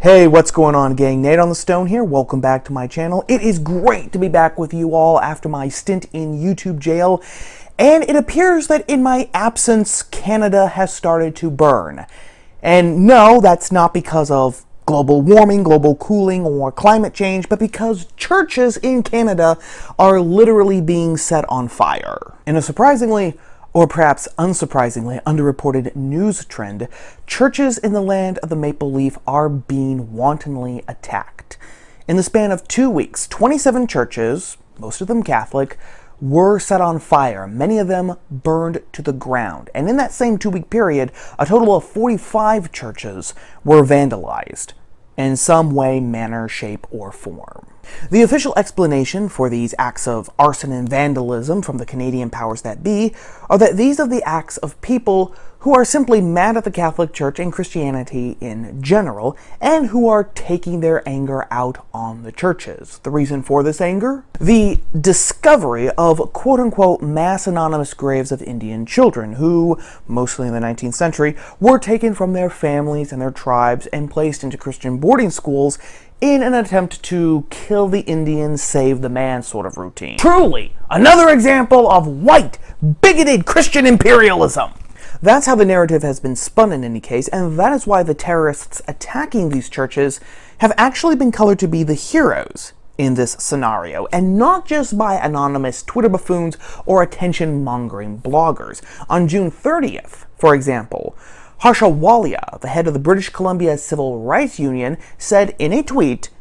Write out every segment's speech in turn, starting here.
Hey, what's going on, gang? Nate on the Stone here. Welcome back to my channel. It is great to be back with you all after my stint in YouTube jail. And it appears that in my absence, Canada has started to burn. And no, that's not because of global warming, global cooling, or climate change, but because churches in Canada are literally being set on fire. In a surprisingly, or perhaps unsurprisingly, underreported news trend, churches in the land of the maple leaf are being wantonly attacked. In the span of 2 weeks, 27 churches, most of them Catholic, were set on fire, many of them burned to the ground. And in that same 2-week period, a total of 45 churches were vandalized in some way, manner, shape, or form. The official explanation for these acts of arson and vandalism from the Canadian powers that be are that these are the acts of people who are simply mad at the Catholic Church and Christianity in general, and who are taking their anger out on the churches. The reason for this anger? The discovery of quote-unquote mass anonymous graves of Indian children who, mostly in the 19th century, were taken from their families and their tribes and placed into Christian boarding schools in an attempt to kill the Indians, save the man sort of routine. Truly, another example of white, bigoted Christian imperialism. That's how the narrative has been spun in any case, and that is why the terrorists attacking these churches have actually been colored to be the heroes in this scenario, and not just by anonymous Twitter buffoons or attention-mongering bloggers. On June 30th, for example, Harsha Walia, the head of the British Columbia Civil Rights Union, said in a tweet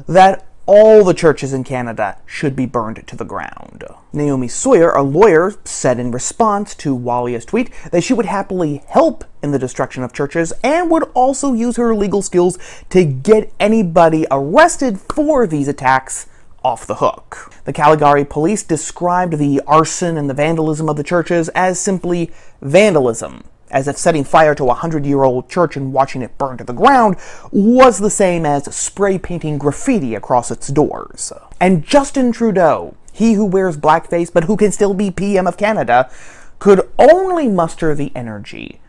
that all the churches in Canada should be burned to the ground. Naomi Sawyer, a lawyer, said in response to Walia's tweet that she would happily help in the destruction of churches and would also use her legal skills to get anybody arrested for these attacks off the hook. The Calgary police described the arson and the vandalism of the churches as simply vandalism, as if setting fire to a 100-year-old church and watching it burn to the ground was the same as spray painting graffiti across its doors. And Justin Trudeau, he who wears blackface but who can still be PM of Canada, could only muster the energy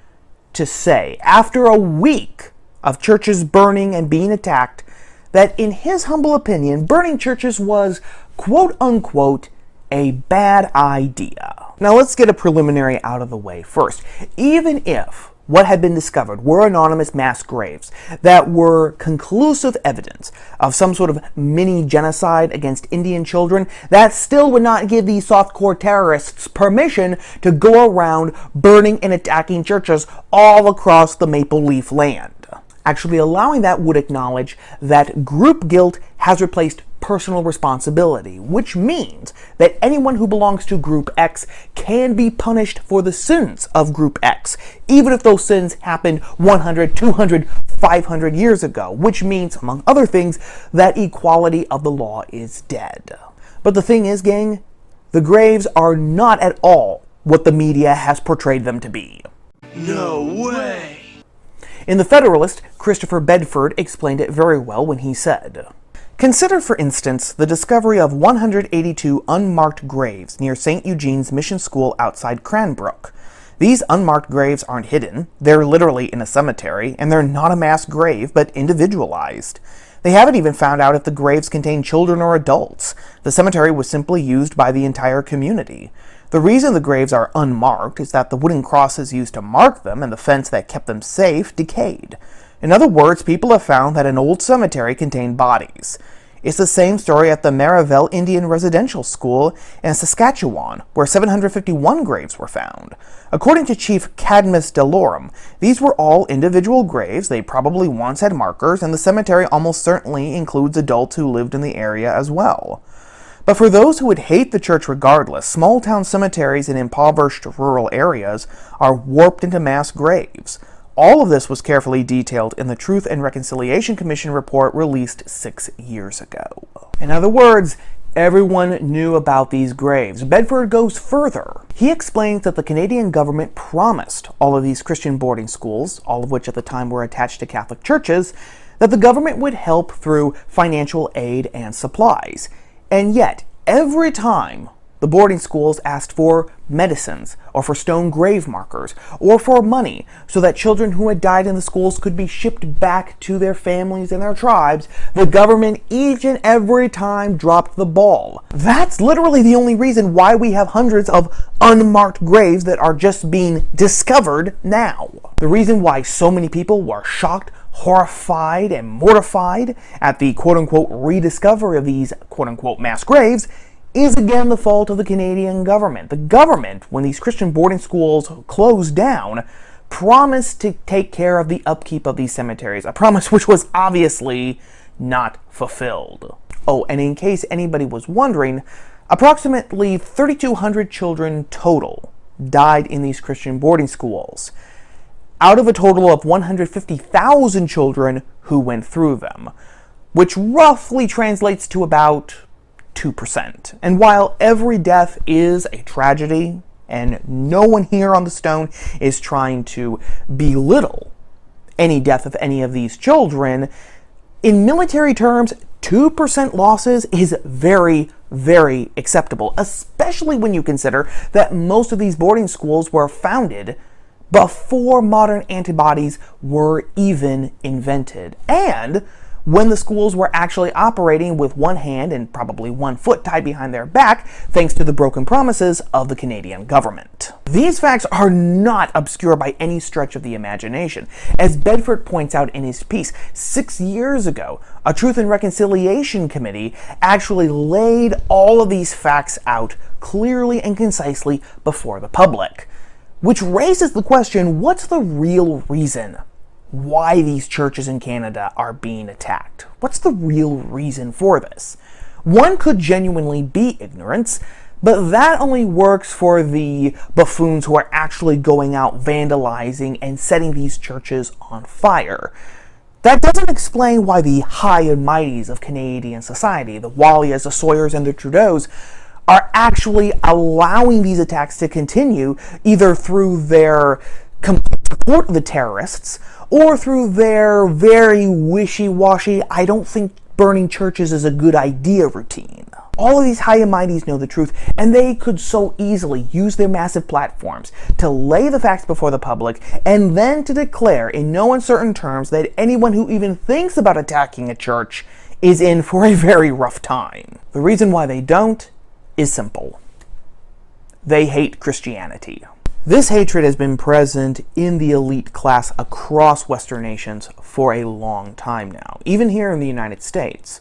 to say, after a week of churches burning and being attacked, that in his humble opinion, burning churches was, quote-unquote, a bad idea. Now let's get a preliminary out of the way first. Even if what had been discovered were anonymous mass graves that were conclusive evidence of some sort of mini genocide against Indian children, that still would not give these softcore terrorists permission to go around burning and attacking churches all across the Maple Leaf land. Actually allowing that would acknowledge that group guilt has replaced personal responsibility, which means that anyone who belongs to Group X can be punished for the sins of Group X, even if those sins happened 100, 200, 500 years ago, which means, among other things, that equality of the law is dead. But the thing is, gang, the graves are not at all what the media has portrayed them to be. No way! In The Federalist, Christopher Bedford explained it very well when he said, "Consider, for instance, the discovery of 182 unmarked graves near St. Eugene's Mission School outside Cranbrook. These unmarked graves aren't hidden, they're literally in a cemetery, and they're not a mass grave, but individualized. They haven't even found out if the graves contain children or adults. The cemetery was simply used by the entire community. The reason the graves are unmarked is that the wooden crosses used to mark them and the fence that kept them safe decayed. In other words, people have found that an old cemetery contained bodies. It's the same story at the Marivel Indian Residential School in Saskatchewan, where 751 graves were found. According to Chief Cadmus Delorum, these were all individual graves, they probably once had markers, and the cemetery almost certainly includes adults who lived in the area as well. But for those who would hate the church regardless, small-town cemeteries in impoverished rural areas are warped into mass graves. All of this was carefully detailed in the Truth and Reconciliation Commission report released 6 years ago." In other words, everyone knew about these graves. Bedford goes further. He explains that the Canadian government promised all of these Christian boarding schools, all of which at the time were attached to Catholic churches, that the government would help through financial aid and supplies. And yet, every time the The boarding schools asked for medicines, or for stone grave markers, or for money, so that children who had died in the schools could be shipped back to their families and their tribes. The government each and every time dropped the ball. That's literally the only reason why we have hundreds of unmarked graves that are just being discovered now. The reason why so many people were shocked, horrified, and mortified at the quote-unquote rediscovery of these quote-unquote mass graves is again the fault of the Canadian government. The government, when these Christian boarding schools closed down, promised to take care of the upkeep of these cemeteries, a promise which was obviously not fulfilled. Oh, and in case anybody was wondering, approximately 3,200 children total died in these Christian boarding schools, out of a total of 150,000 children who went through them, which roughly translates to about 2%. And while every death is a tragedy, and no one here on the stone is trying to belittle any death of any of these children, in military terms, 2% losses is very, very acceptable, especially when you consider that most of these boarding schools were founded before modern antibodies were even invented. And when the schools were actually operating with one hand and probably one foot tied behind their back, thanks to the broken promises of the Canadian government. These facts are not obscure by any stretch of the imagination. As Bedford points out in his piece, 6 years ago, a Truth and Reconciliation Committee actually laid all of these facts out clearly and concisely before the public. Which raises the question, what's the real reason why these churches in Canada are being attacked? What's the real reason for this? One could genuinely be ignorance, but that only works for the buffoons who are actually going out vandalizing and setting these churches on fire. That doesn't explain why the high and mighties of Canadian society, the Wallias, the Sawyers, and the Trudeaus, are actually allowing these attacks to continue, either through their complete support of the terrorists or through their very wishy-washy, I don't think burning churches is a good idea routine. All of these high and mighties know the truth, and they could so easily use their massive platforms to lay the facts before the public and then to declare in no uncertain terms that anyone who even thinks about attacking a church is in for a very rough time. The reason why they don't is simple. They hate Christianity. This hatred has been present in the elite class across Western nations for a long time now, even here in the United States.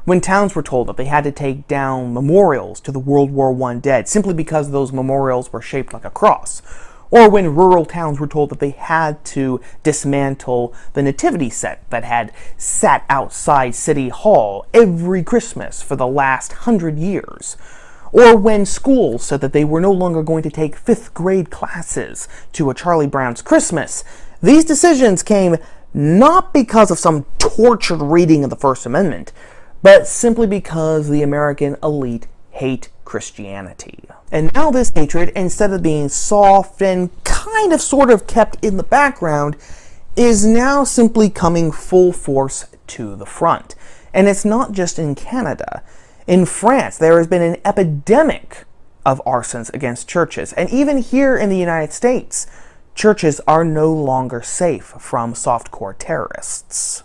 When towns were told that they had to take down memorials to the World War I dead simply because those memorials were shaped like a cross, or when rural towns were told that they had to dismantle the nativity set that had sat outside City Hall every Christmas for the last 100 years, or when schools said that they were no longer going to take 5th grade classes to a Charlie Brown's Christmas, these decisions came not because of some tortured reading of the First Amendment, but simply because the American elite hate Christianity. And now this hatred, instead of being soft and kind of sort of kept in the background, is now simply coming full force to the front. And it's not just in Canada. In France, there has been an epidemic of arsons against churches. And even here in the United States, churches are no longer safe from softcore terrorists.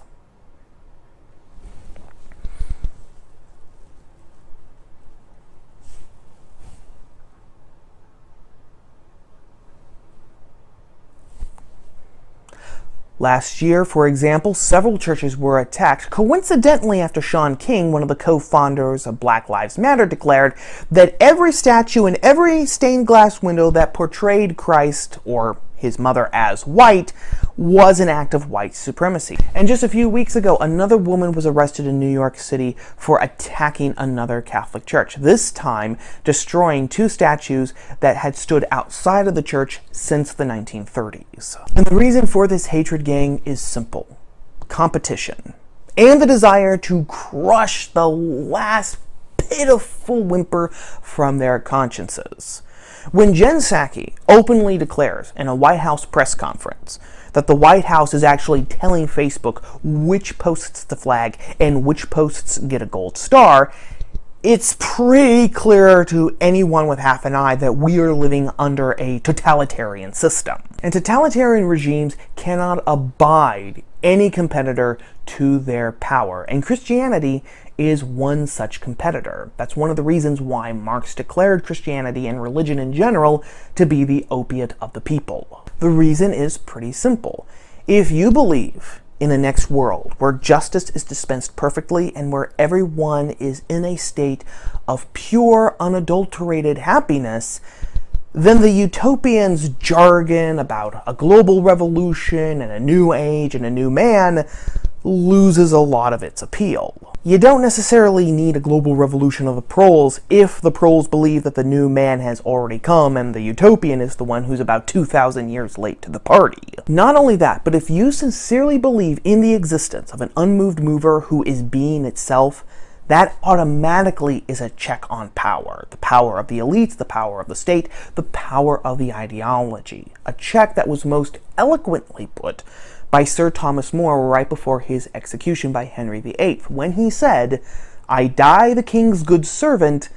Last year, for example, several churches were attacked, coincidentally after Sean King, one of the co-founders of Black Lives Matter, declared that every statue and every stained glass window that portrayed Christ or his mother as white was an act of white supremacy. And just a few weeks ago, another woman was arrested in New York City for attacking another Catholic church, this time destroying 2 statues that had stood outside of the church since the 1930s. And the reason for this hatred, gang, is simple: competition and the desire to crush the last pitiful whimper from their consciences. When Jen Psaki openly declares in a White House press conference that the White House is actually telling Facebook which posts to flag and which posts get a gold star, It's pretty clear to anyone with half an eye that we are living under a totalitarian system. And totalitarian regimes cannot abide any competitor to their power. And Christianity is one such competitor. That's one of the reasons why Marx declared Christianity and religion in general to be the opiate of the people. The reason is pretty simple. If you believe in a next world where justice is dispensed perfectly and where everyone is in a state of pure, unadulterated happiness, then the utopians' jargon about a global revolution and a new age and a new man loses a lot of its appeal. You don't necessarily need a global revolution of the proles if the proles believe that the new man has already come and the utopian is the one who's about 2,000 years late to the party. Not only that, but if you sincerely believe in the existence of an unmoved mover who is being itself, that automatically is a check on power. The power of the elites, the power of the state, the power of the ideology. A check that was most eloquently put by Sir Thomas More right before his execution by Henry VIII, when he said, "I die the king's good servant,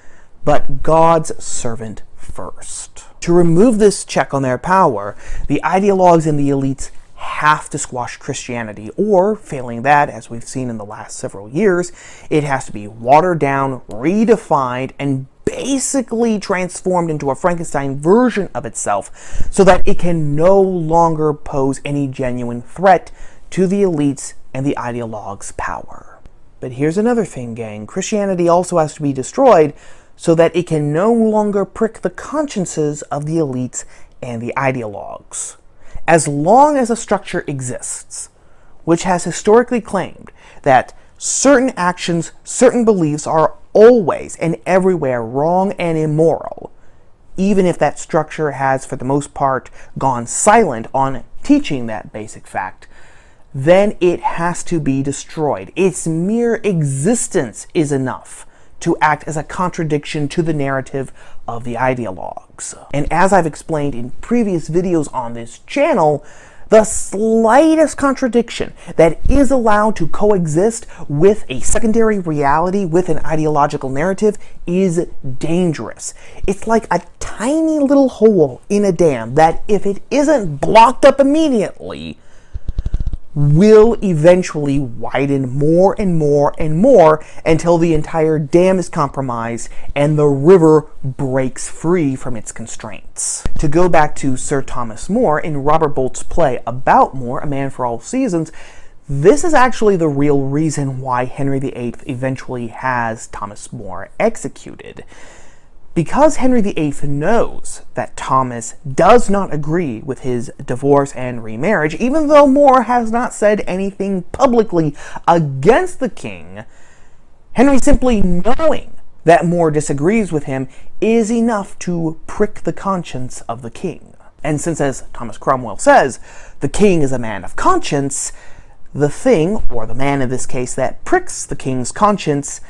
but God's servant first." To remove this check on their power, the ideologues and the elites have to squash Christianity, or failing that, as we've seen in the last several years, it has to be watered down, redefined, and basically transformed into a Frankenstein version of itself so that it can no longer pose any genuine threat to the elites and the ideologues' power. But here's another thing, gang. Christianity also has to be destroyed so that it can no longer prick the consciences of the elites and the ideologues. As long as a structure exists, which has historically claimed that certain actions, certain beliefs are always and everywhere wrong and immoral, even if that structure has, for the most part, gone silent on teaching that basic fact, then it has to be destroyed. Its mere existence is enough to act as a contradiction to the narrative of the ideologues. And as I've explained in previous videos on this channel, the slightest contradiction that is allowed to coexist with a secondary reality, with an ideological narrative, is dangerous. It's like a tiny little hole in a dam that, if it isn't blocked up immediately, will eventually widen more and more and more until the entire dam is compromised and the river breaks free from its constraints. To go back to Sir Thomas More, in Robert Bolt's play about More, A Man for All Seasons, this is actually the real reason why Henry VIII eventually has Thomas More executed. Because Henry VIII knows that Thomas does not agree with his divorce and remarriage, even though More has not said anything publicly against the king, Henry simply knowing that More disagrees with him is enough to prick the conscience of the king. And since, as Thomas Cromwell says, the king is a man of conscience, the thing, or the man in this case, that pricks the king's conscience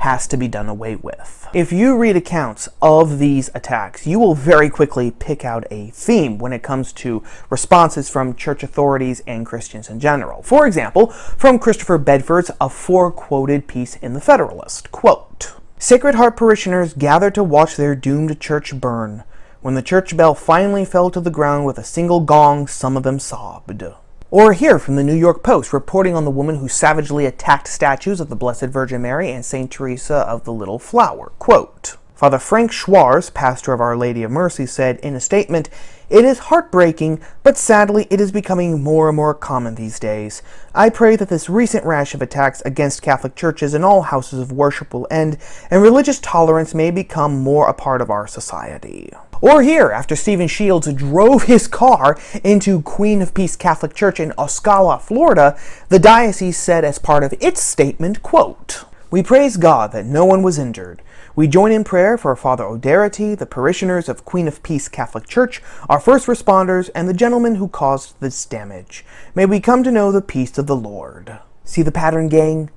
has to be done away with. If you read accounts of these attacks, you will very quickly pick out a theme when it comes to responses from church authorities and Christians in general. For example, from Christopher Bedford's aforequoted piece in The Federalist, quote, "Sacred Heart parishioners gathered to watch their doomed church burn. When the church bell finally fell to the ground with a single gong, some of them sobbed." Or here from the New York Post, reporting on the woman who savagely attacked statues of the Blessed Virgin Mary and St. Teresa of the Little Flower. Quote, Father Frank Schwarz, pastor of Our Lady of Mercy, said in a statement, "It is heartbreaking, but sadly it is becoming more and more common these days. I pray that this recent rash of attacks against Catholic churches and all houses of worship will end, and religious tolerance may become more a part of our society." Or here, after Stephen Shields drove his car into Queen of Peace Catholic Church in Ocala, Florida, the diocese said as part of its statement, quote, "We praise God that no one was injured. We join in prayer for Father O'Doherty, the parishioners of Queen of Peace Catholic Church, our first responders, and the gentleman who caused this damage. May we come to know the peace of the Lord." See the pattern, gang?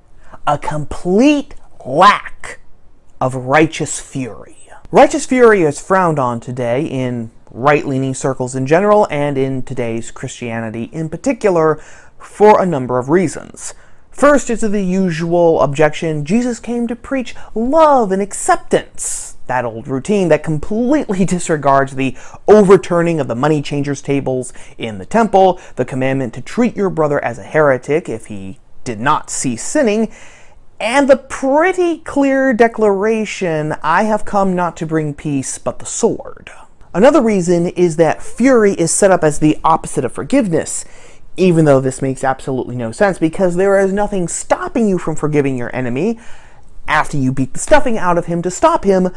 A complete lack of righteous fury. Righteous fury is frowned on today in right-leaning circles in general and in today's Christianity in particular for a number of reasons. First is the usual objection: Jesus came to preach love and acceptance. That old routine that completely disregards the overturning of the money changers' tables in the temple, the commandment to treat your brother as a heretic if he did not cease sinning, and the pretty clear declaration, I have come not to bring peace but the sword. Another reason is that fury is set up as the opposite of forgiveness, even though this makes absolutely no sense, because there is nothing stopping you from forgiving your enemy after you beat the stuffing out of him to stop him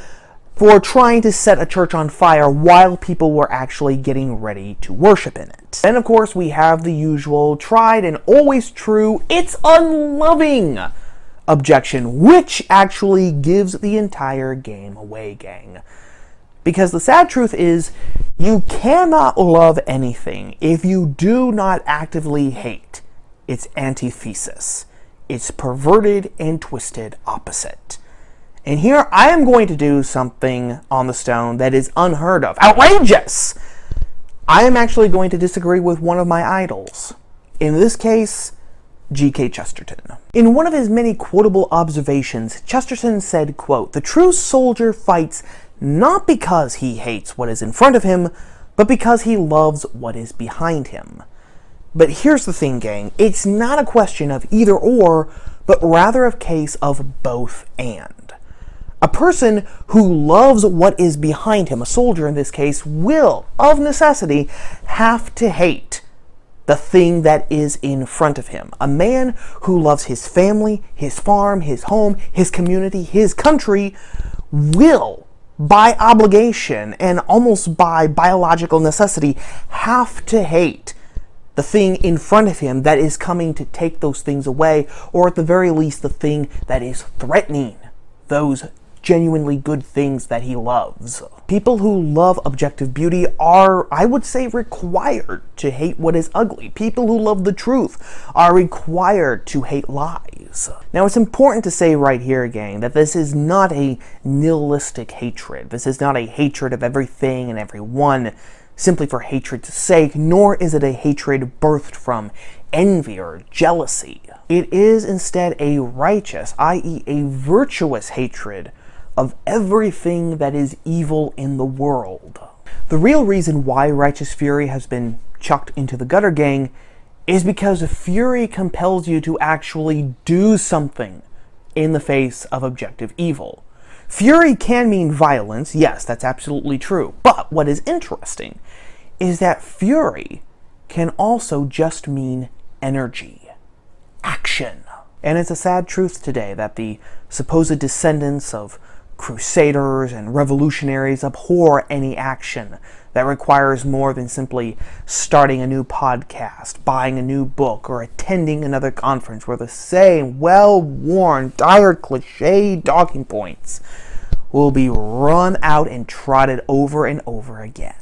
for trying to set a church on fire while people were actually getting ready to worship in it. Then, of course, we have the usual tried and always true, it's unloving objection, which actually gives the entire game away, gang. Because the sad truth is, you cannot love anything if you do not actively hate its antithesis, its perverted and twisted opposite. And here I am going to do something on the stone that is unheard of, outrageous! I am actually going to disagree with one of my idols. In this case, G.K. Chesterton. In one of his many quotable observations, Chesterton said, quote, "The true soldier fights not because he hates what is in front of him, but because he loves what is behind him." But here's the thing, gang. It's not a question of either or, but rather a case of both and. A person who loves what is behind him, a soldier in this case, will, of necessity, have to hate the thing that is in front of him. A man who loves his family, his farm, his home, his community, his country, will, by obligation and almost by biological necessity, have to hate the thing in front of him that is coming to take those things away, or at the very least, the thing that is threatening those genuinely good things that he loves. People who love objective beauty are, I would say, required to hate what is ugly. People who love the truth are required to hate lies. Now, it's important to say right here, gang, that this is not a nihilistic hatred. This is not a hatred of everything and everyone simply for hatred's sake, nor is it a hatred birthed from envy or jealousy. It is instead a righteous, i.e. a virtuous hatred of everything that is evil in the world. The real reason why righteous fury has been chucked into the gutter, gang, is because fury compels you to actually do something in the face of objective evil. Fury can mean violence, yes, that's absolutely true. But what is interesting is that fury can also just mean energy, action. And it's a sad truth today that the supposed descendants of crusaders and revolutionaries abhor any action that requires more than simply starting a new podcast, buying a new book, or attending another conference where the same well-worn, tired, cliche talking points will be run out and trotted over and over again.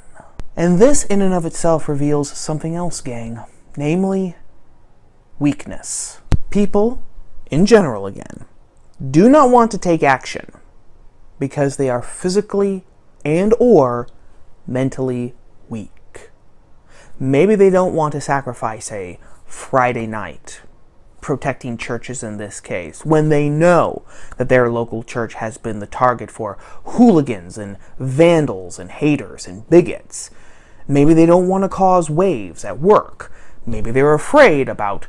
And this in and of itself reveals something else, gang, namely weakness. People, in general again, do not want to take action because they are physically and or mentally weak. Maybe they don't want to sacrifice a Friday night, protecting churches in this case, when they know that their local church has been the target for hooligans and vandals and haters and bigots. Maybe they don't want to cause waves at work. Maybe they're afraid about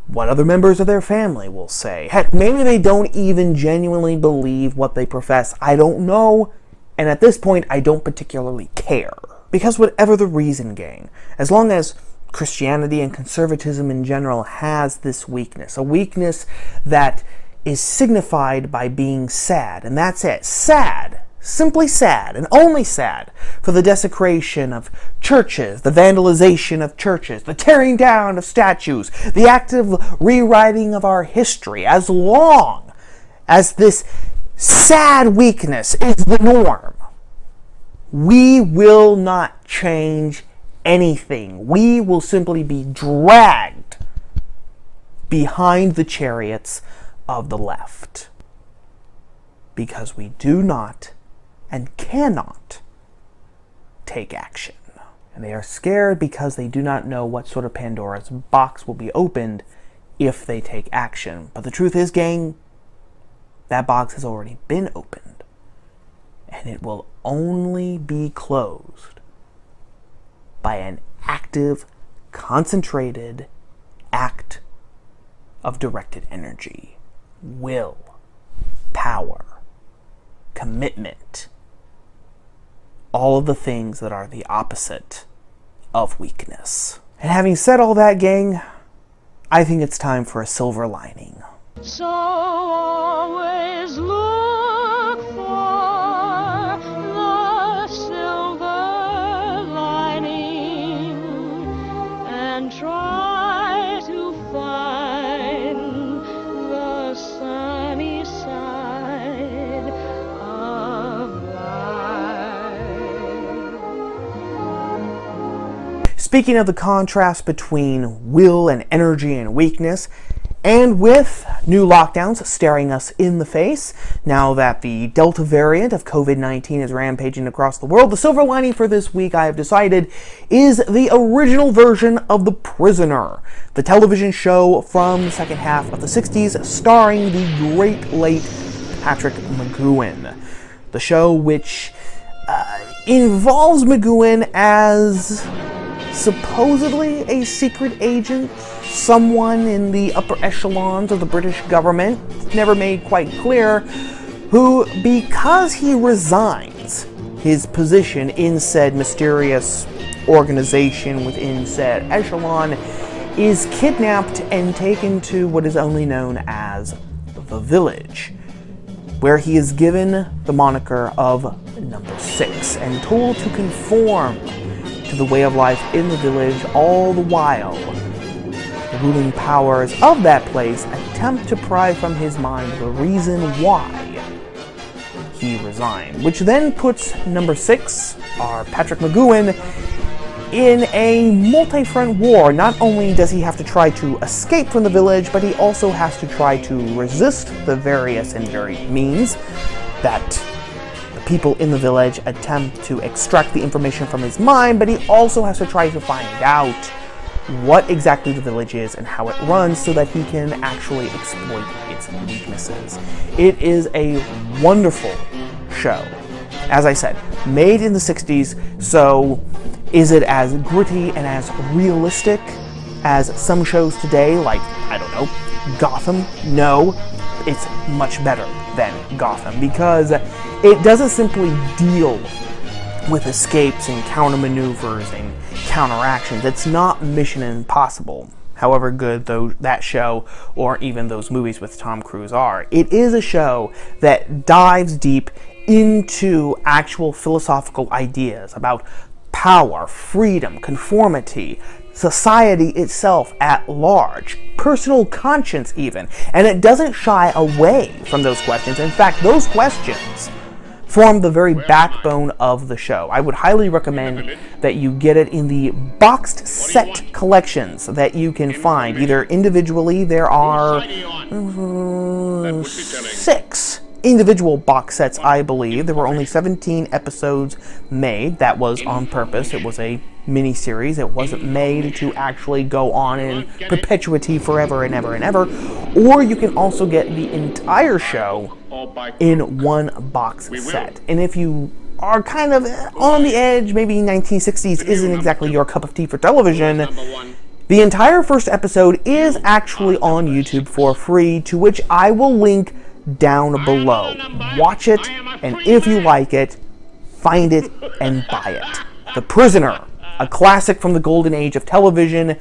what other members of their family will say. Heck, maybe they don't even genuinely believe what they profess. I don't know, and at this point, I don't particularly care. Because whatever the reason, gang, as long as Christianity and conservatism in general has this weakness, a weakness that is signified by being sad, and that's it. Sad. Simply sad, and only sad, for the desecration of churches, the vandalization of churches, the tearing down of statues, the active rewriting of our history. As long as this sad weakness is the norm, we will not change anything. We will simply be dragged behind the chariots of the left. Because we do not and cannot take action. And they are scared because they do not know what sort of Pandora's box will be opened if they take action. But the truth is, gang, that box has already been opened, and it will only be closed by an active, concentrated act of directed energy, will, power, commitment, all of the things that are the opposite of weakness. And having said all that, gang, I think it's time for a silver lining. So always look for the silver lining and try to find the sunny side of life. Speaking of the contrast between will and energy and weakness, and with new lockdowns staring us in the face, now that the Delta variant of COVID-19 is rampaging across the world, the silver lining for this week, I have decided, is the original version of The Prisoner, the television show from the second half of the 60s, starring the great late Patrick McGoohan. The show which involves McGoohan as supposedly a secret agent, someone in the upper echelons of the British government, never made quite clear, who, because he resigns his position in said mysterious organization within said echelon, is kidnapped and taken to what is only known as the Village, where he is given the moniker of Number 6 and told to conform to the way of life in the village, all the while the ruling powers of that place attempt to pry from his mind the reason why he resigned, which then puts Number 6, our Patrick McGoohan, in a multi-front war. Not only does he have to try to escape from the village, but he also has to try to resist the various and varied means that people in the village attempt to extract the information from his mind, but he also has to try to find out what exactly the village is and how it runs so that he can actually exploit its weaknesses. It is a wonderful show. As I said, made in the 60s, so is it as gritty and as realistic as some shows today, like, I don't know, Gotham? No, it's much better than Gotham, because it doesn't simply deal with escapes and counter-maneuvers and counteractions. It's not Mission Impossible, however good that show or even those movies with Tom Cruise are. It is a show that dives deep into actual philosophical ideas about power, freedom, conformity, society itself at large, personal conscience even, and it doesn't shy away from those questions. In fact, those questions form the very backbone of the show. I would highly recommend that you get it in the boxed set collections that you can find, either individually. There are 6 individual box sets, I believe. There were only 17 episodes made. That was on purpose. It was a mini-series. It wasn't made to actually go on in perpetuity forever and ever and ever. Or you can also get the entire show in one box set. And if you are kind of on the edge, maybe 1960s isn't exactly your cup of tea for television, the entire first episode is actually on YouTube for free, to which I will link down below. Watch it, and if you like it, find it and buy it. The Prisoner, a classic from the golden age of television,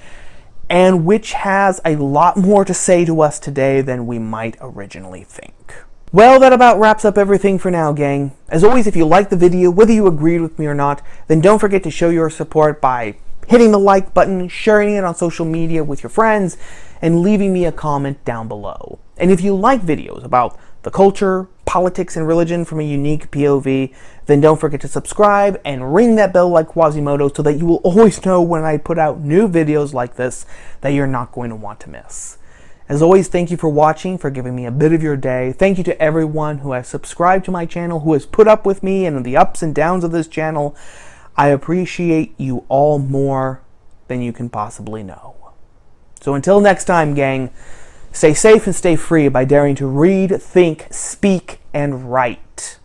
and which has a lot more to say to us today than we might originally think. Well, that about wraps up everything for now, gang. As always, if you liked the video, whether you agreed with me or not, then don't forget to show your support by hitting the like button, sharing it on social media with your friends, and leaving me a comment down below. And if you like videos about the culture, politics, and religion from a unique POV, then don't forget to subscribe and ring that bell like Quasimodo so that you will always know when I put out new videos like this that you're not going to want to miss. As always, thank you for watching, for giving me a bit of your day. Thank you to everyone who has subscribed to my channel, who has put up with me and the ups and downs of this channel. I appreciate you all more than you can possibly know. So until next time, gang, stay safe and stay free by daring to read, think, speak, and write.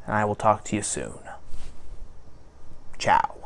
And I will talk to you soon. Ciao.